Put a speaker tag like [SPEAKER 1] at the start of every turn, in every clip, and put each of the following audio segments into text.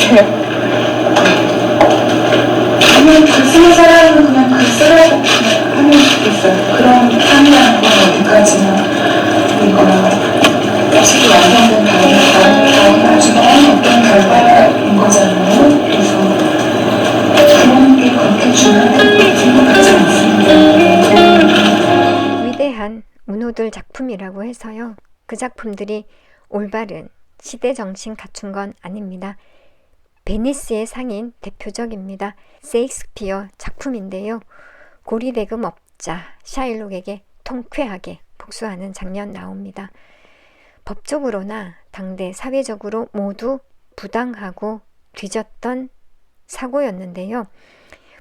[SPEAKER 1] 그냥 글 쓰는 사람은 그냥 글 쓰라고 그냥 하면 좋겠어요. 그런 판이라는 건 어디까지나 우리가 식이 완성된 다음에 나중에 어떤 결과인 거잖아요. 그래서 그런 게 그렇게 중요하다고 생각하지 않습니다.
[SPEAKER 2] 위대한 문호들 작품이라고 해서요. 그 작품들이 올바른 시대 정신 갖춘 건 아닙니다. 베니스의 상인 대표적입니다. 세익스피어 작품인데요. 고리대금 업자 샤일록에게 통쾌하게 복수하는 장면 나옵니다. 법적으로나 당대 사회적으로 모두 부당하고 뒤졌던 사고였는데요.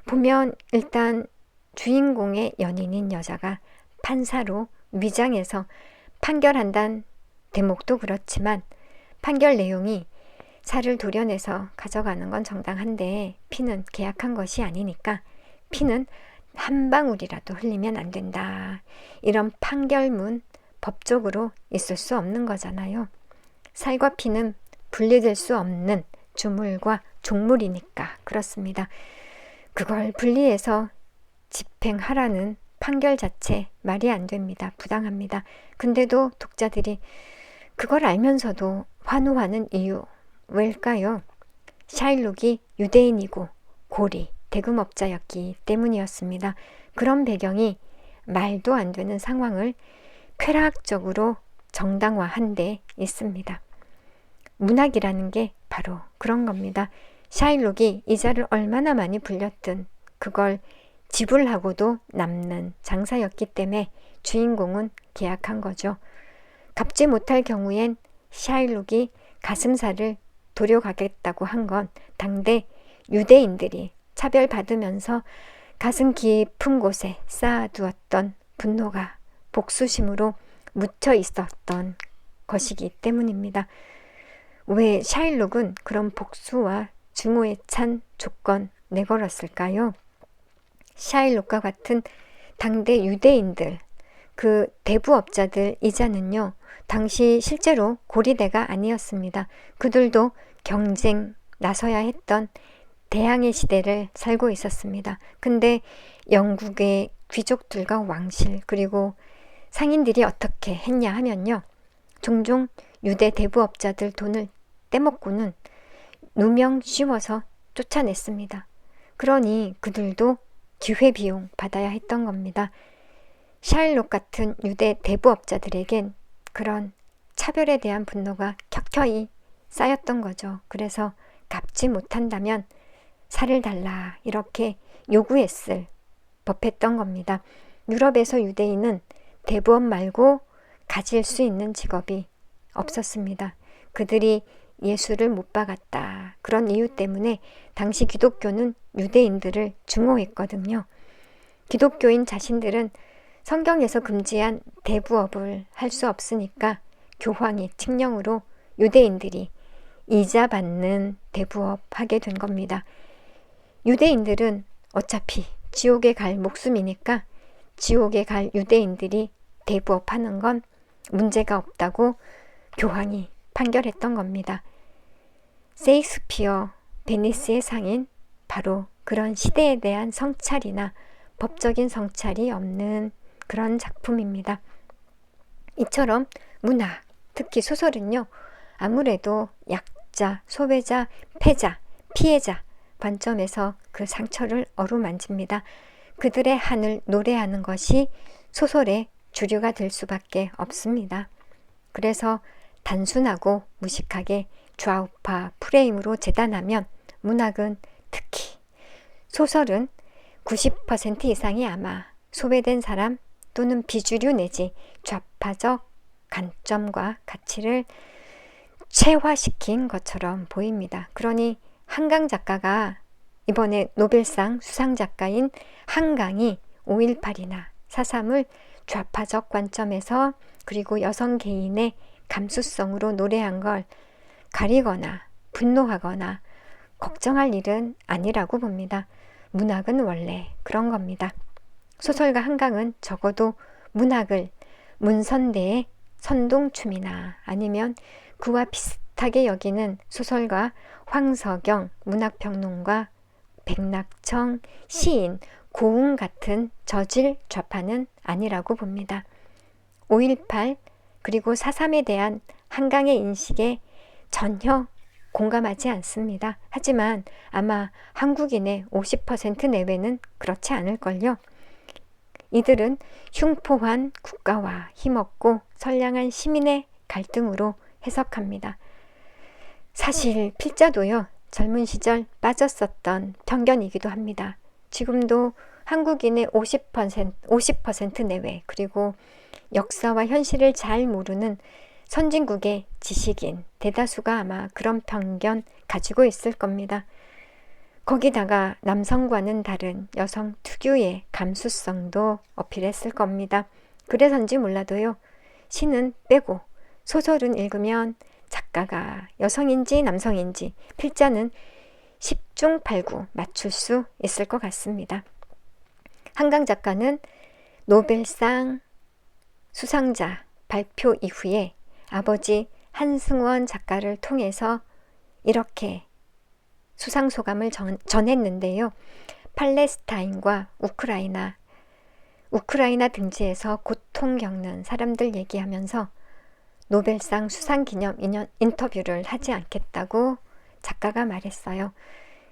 [SPEAKER 2] 보면 일단 주인공의 연인인 여자가 판사로 위장해서 판결한다는 대목도 그렇지만 판결 내용이 살을 도려내서 가져가는 건 정당한데 피는 계약한 것이 아니니까 피는 한 방울이라도 흘리면 안 된다. 이런 판결문 법적으로 있을 수 없는 거잖아요. 살과 피는 분리될 수 없는 주물과 종물이니까 그렇습니다. 그걸 분리해서 집행하라는 판결 자체 말이 안 됩니다. 부당합니다. 근데도 독자들이 그걸 알면서도 환호하는 이유 왜일까요? 샤일록이 유대인이고 고리, 대금업자였기 때문이었습니다. 그런 배경이 말도 안 되는 상황을 쾌락적으로 정당화한 데 있습니다. 문학이라는 게 바로 그런 겁니다. 샤일록이 이자를 얼마나 많이 불렸든 그걸 지불하고도 남는 장사였기 때문에 주인공은 계약한 거죠. 갚지 못할 경우엔 샤일록이 가슴살을 도려가겠다고 한 건 당대 유대인들이 차별받으면서 가슴 깊은 곳에 쌓아두었던 분노가 복수심으로 묻혀 있었던 것이기 때문입니다. 왜 샤일록은 그런 복수와 증오에 찬 조건 내걸었을까요? 샤일록과 같은 당대 유대인들, 그 대부업자들 이자는요, 당시 실제로 고리대가 아니었습니다. 그들도 경쟁 나서야 했던 대항해 시대를 살고 있었습니다. 근데 영국의 귀족들과 왕실 그리고 상인들이 어떻게 했냐 하면요. 종종 유대 대부업자들 돈을 떼먹고는 누명 씌워서 쫓아냈습니다. 그러니 그들도 기회비용 받아야 했던 겁니다. 샤일록 같은 유대 대부업자들에겐 그런 차별에 대한 분노가 켜켜이 쌓였던 거죠. 그래서 갚지 못한다면 살을 달라 이렇게 요구했을 법했던 겁니다. 유럽에서 유대인은 대부업 말고 가질 수 있는 직업이 없었습니다. 그들이 예수를 못 박았다. 그런 이유 때문에 당시 기독교는 유대인들을 증오했거든요. 기독교인 자신들은 성경에서 금지한 대부업을 할 수 없으니까 교황의 칙령으로 유대인들이 이자 받는 대부업 하게 된 겁니다. 유대인들은 어차피 지옥에 갈 목숨이니까 지옥에 갈 유대인들이 대부업하는 건 문제가 없다고 교황이 판결했던 겁니다. 세익스피어, 베니스의 상인 바로 그런 시대에 대한 성찰이나 법적인 성찰이 없는 그런 작품입니다. 이처럼 문학, 특히 소설은요. 아무래도 약자, 소외자, 패자, 피해자 관점에서 그 상처를 어루만집니다. 그들의 한을 노래하는 것이 소설의 주류가 될 수밖에 없습니다. 그래서 단순하고 무식하게 좌우파 프레임으로 재단하면 문학은 특히 소설은 90% 이상이 아마 소외된 사람 또는 비주류 내지 좌파적 관점과 가치를 체화시킨 것처럼 보입니다. 그러니 한강 작가가 이번에 노벨상 수상 작가인 한강이 5.18이나 4.3을 좌파적 관점에서 그리고 여성 개인의 감수성으로 노래한 걸 가리거나 분노하거나 걱정할 일은 아니라고 봅니다. 문학은 원래 그런 겁니다. 소설가 한강은 적어도 문학을 문선대의 선동춤이나 아니면 그와 못하게 여기는 소설가 황석영, 문학평론가 백낙청, 시인 고흥 같은 저질 좌파는 아니라고 봅니다. 5.18 그리고 4.3에 대한 한강의 인식에 전혀 공감하지 않습니다. 하지만 아마 한국인의 50% 내외는 그렇지 않을걸요. 이들은 흉포한 국가와 힘없고 선량한 시민의 갈등으로 해석합니다. 사실 필자도요, 젊은 시절 빠졌었던 편견이기도 합니다. 지금도 한국인의 50% 내외, 그리고 역사와 현실을 잘 모르는 선진국의 지식인 대다수가 아마 그런 편견 가지고 있을 겁니다. 거기다가 남성과는 다른 여성 특유의 감수성도 어필했을 겁니다. 그래서인지 몰라도요, 시는 빼고 소설은 읽으면 작가가 여성인지 남성인지 필자는 10중 8구 맞출 수 있을 것 같습니다. 한강 작가는 노벨상 수상자 발표 이후에 아버지 한승원 작가를 통해서 이렇게 수상 소감을 전했는데요. 팔레스타인과 우크라이나 등지에서 고통 겪는 사람들 얘기하면서 노벨상 수상 기념 인터뷰를 하지 않겠다고 작가가 말했어요.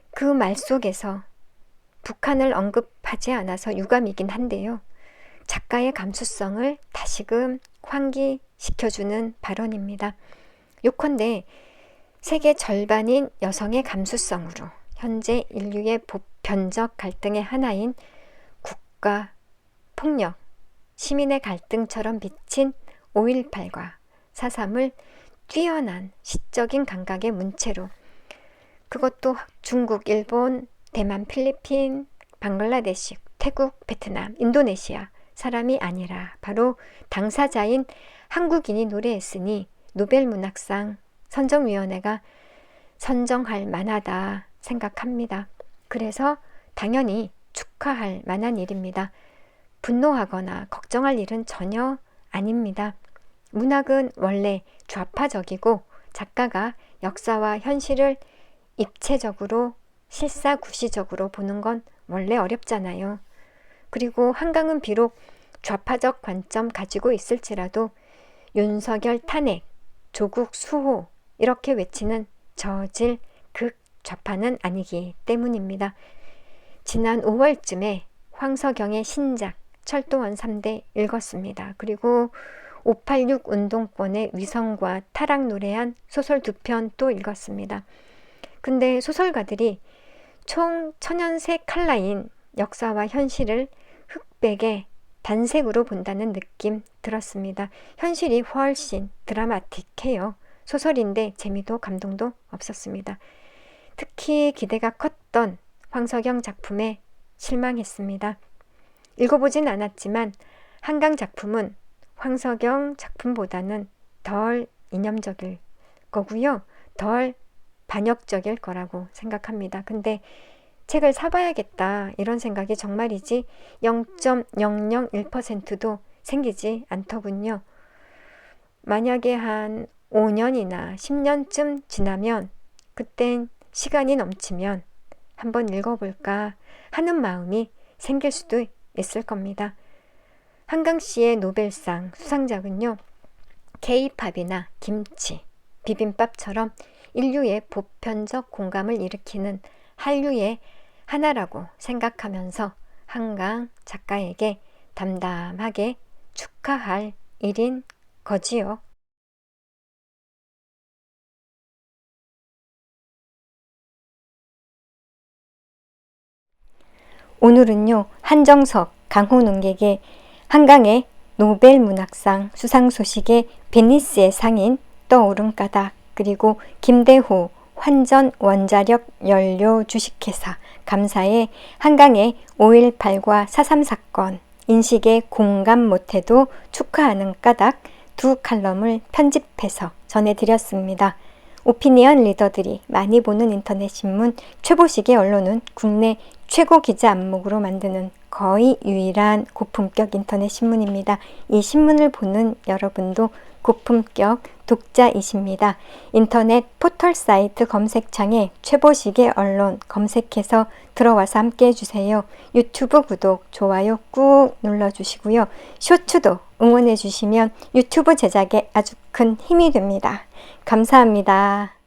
[SPEAKER 2] 그 말 속에서 북한을 언급하지 않아서 유감이긴 한데요. 작가의 감수성을 다시금 환기시켜주는 발언입니다. 요컨대 세계 절반인 여성의 감수성으로 현재 인류의 보편적 갈등의 하나인 국가, 폭력, 시민의 갈등처럼 비친 5.18과 4.3을 뛰어난 시적인 감각의 문체로, 그것도 중국, 일본, 대만, 필리핀, 방글라데시, 태국, 베트남, 인도네시아 사람이 아니라 바로 당사자인 한국인이 노래했으니 노벨문학상 선정위원회가 선정할 만하다 생각합니다. 그래서 당연히 축하할 만한 일입니다. 분노하거나 걱정할 일은 전혀 아닙니다. 문학은 원래 좌파적이고 작가가 역사와 현실을 입체적으로 실사구시적으로 보는 건 원래 어렵잖아요. 그리고 한강은 비록 좌파적 관점 가지고 있을지라도 윤석열 탄핵, 조국 수호 이렇게 외치는 저질 극좌파는 아니기 때문입니다. 지난 5월쯤에 황석영의 신작 철도원 3대 읽었습니다. 그리고 586 운동권의 위성과 타락 노래한 소설 2편 또 읽었습니다. 근데 소설가들이 총 천연색 칼라인 역사와 현실을 흑백의 단색으로 본다는 느낌 들었습니다. 현실이 훨씬 드라마틱해요. 소설인데 재미도 감동도 없었습니다. 특히 기대가 컸던 황석영 작품에 실망했습니다. 읽어보진 않았지만 한강 작품은 황석영 작품보다는 덜 이념적일 거고요. 덜 반역적일 거라고 생각합니다. 근데 책을 사봐야겠다 이런 생각이 정말이지 0.001%도 생기지 않더군요. 만약에 한 5년이나 10년쯤 지나면 그땐 시간이 넘치면 한번 읽어볼까 하는 마음이 생길 수도 있을 겁니다. 한강 씨의 노벨상 수상작은요, K-팝이나 김치, 비빔밥처럼 인류의 보편적 공감을 일으키는 한류의 하나라고 생각하면서 한강 작가에게 담담하게 축하할 일인 거지요. 오늘은요, 한정석, 강호 능객의 한강의 노벨문학상 수상 소식에 베니스의 상인 떠오른 까닭, 그리고 김대호 환전 원자력 연료 주식회사 감사의 한강의 5.18과 4.3 사건 인식에 공감 못해도 축하하는 까닭 두 칼럼을 편집해서 전해드렸습니다. 오피니언 리더들이 많이 보는 인터넷 신문 최보식의 언론은 국내 최고 기자 안목으로 만드는 거의 유일한 고품격 인터넷 신문입니다. 이 신문을 보는 여러분도 고품격 독자이십니다. 인터넷 포털 사이트 검색창에 최보식의 언론 검색해서 들어와서 함께 해주세요. 유튜브 구독, 좋아요 꾹 눌러주시고요. 쇼츠도 응원해주시면 유튜브 제작에 아주 큰 힘이 됩니다. 감사합니다.